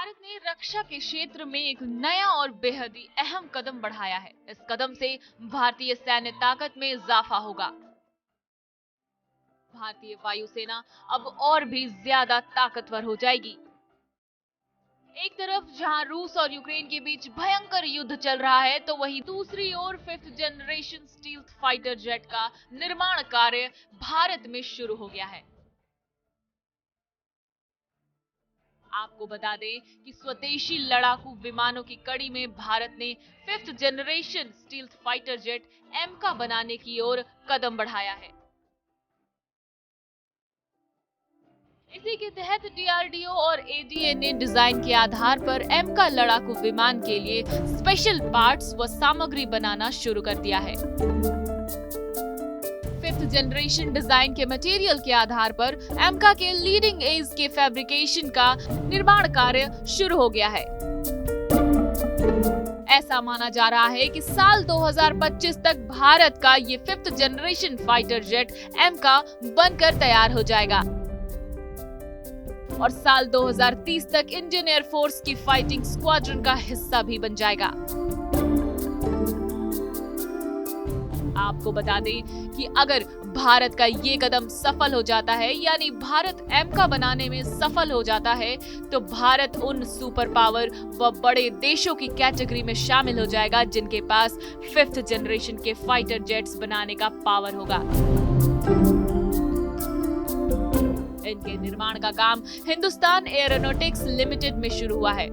भारत ने रक्षा के क्षेत्र में एक नया और बेहद ही अहम कदम बढ़ाया है। इस कदम से भारतीय सैन्य ताकत में इजाफा होगा। भारतीय वायुसेना अब और भी ज्यादा ताकतवर हो जाएगी। एक तरफ जहां रूस और यूक्रेन के बीच भयंकर युद्ध चल रहा है, तो वहीं दूसरी ओर 5th generation stealth fighter jet का निर्माण कार्य भारत में शुरू हो गया है। आपको बता दें कि स्वदेशी लड़ाकू विमानों की कड़ी में भारत ने 5th generation stealth fighter jet AMCA बनाने की ओर कदम बढ़ाया है। इसी के तहत डीआरडीओ और एडीए ने डिजाइन के आधार पर एमका लड़ाकू विमान के लिए स्पेशल पार्ट्स व सामग्री बनाना शुरू कर दिया है। 5th जनरेशन डिजाइन के मटेरियल के आधार पर एमका के लीडिंग एज के फैब्रिकेशन का निर्माण कार्य शुरू हो गया है। ऐसा माना जा रहा है कि साल 2025 तक भारत का ये 5th जनरेशन फाइटर जेट एमका बनकर तैयार हो जाएगा और साल 2030 तक इंडियन एयरफोर्स की फाइटिंग स्क्वाड्रन का हिस्सा भी बन जाएगा। आपको बता दें कि अगर भारत का ये कदम सफल हो जाता है, यानी भारत एमका बनाने में सफल हो जाता है, तो भारत उन सुपर पावर व बड़े देशों की कैटेगरी में शामिल हो जाएगा जिनके पास 5th जनरेशन के फाइटर जेट्स बनाने का पावर होगा। इनके निर्माण का काम हिंदुस्तान एरोनॉटिक्स लिमिटेड में शुरू हुआ है।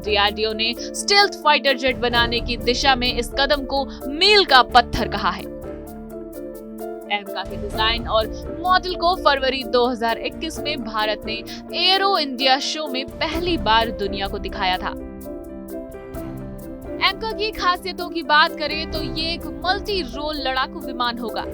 डीआरडीओ ने स्टेल्थ फाइटर जेट बनाने की दिशा में इस कदम को मील का पत्थर कहा है। एमका के डिजाइन और मॉडल को फरवरी 2021 में भारत ने एरो इंडिया शो में पहली बार दुनिया को दिखाया था। एमका की खासियतों की बात करें तो ये एक मल्टी रोल लड़ाकू विमान होगा।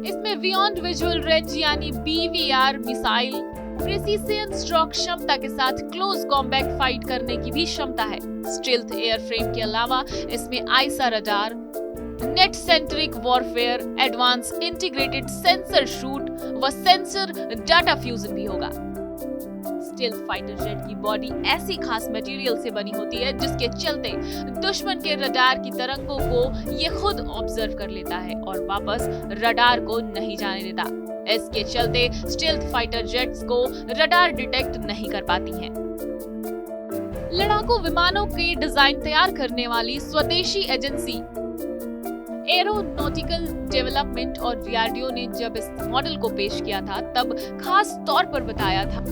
इसमें बियॉन्ड विजुअल रेंज यानी बीवीआर मिसाइल, प्रिसीजन स्ट्रोक क्षमता के साथ क्लोज कॉम्बैट फाइट करने की भी क्षमता है। स्टील्थ एयरफ्रेम के अलावा इसमें I saw radar, net centric warfare, advance integrated sensor shoot व सेंसर डाटा फ्यूजन भी होगा। स्टील्थ फाइटर जेट की बॉडी ऐसी खास मटेरियल से बनी होती है जिसके चलते दुश्मन के रडार की तरंगों को ये खुद ऑब्जर्व कर लेता है और वापस रडार को नहीं जाने देता। इसके चलते स्टील्थ फाइटर जेट्स को रडार डिटेक्ट नहीं कर पाती हैं। लड़ाकू विमानों के डिजाइन तैयार करने वाली स्वदेशी एजेंसी एरोनॉटिकल डेवलपमेंट और डीआरडीओ ने जब इस मॉडल को पेश किया था, तब खास तौर पर बताया था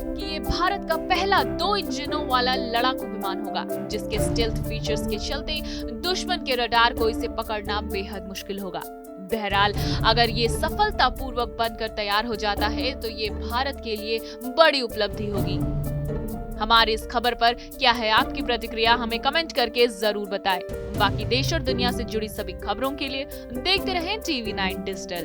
कि ये भारत का पहला 2 इंजनों वाला लड़ाकू विमान होगा जिसके स्टेल्थ फीचर्स के चलते दुश्मन के रडार को इसे पकड़ना बेहद मुश्किल होगा। बहरहाल, अगर ये सफलतापूर्वक बनकर तैयार हो जाता है तो ये भारत के लिए बड़ी उपलब्धि होगी। हमारी इस खबर पर क्या है आपकी प्रतिक्रिया, हमें कमेंट करके जरूर बताएं। बाकी देश और दुनिया से जुड़ी सभी खबरों के लिए देखते रहें TV9 डिजिटल।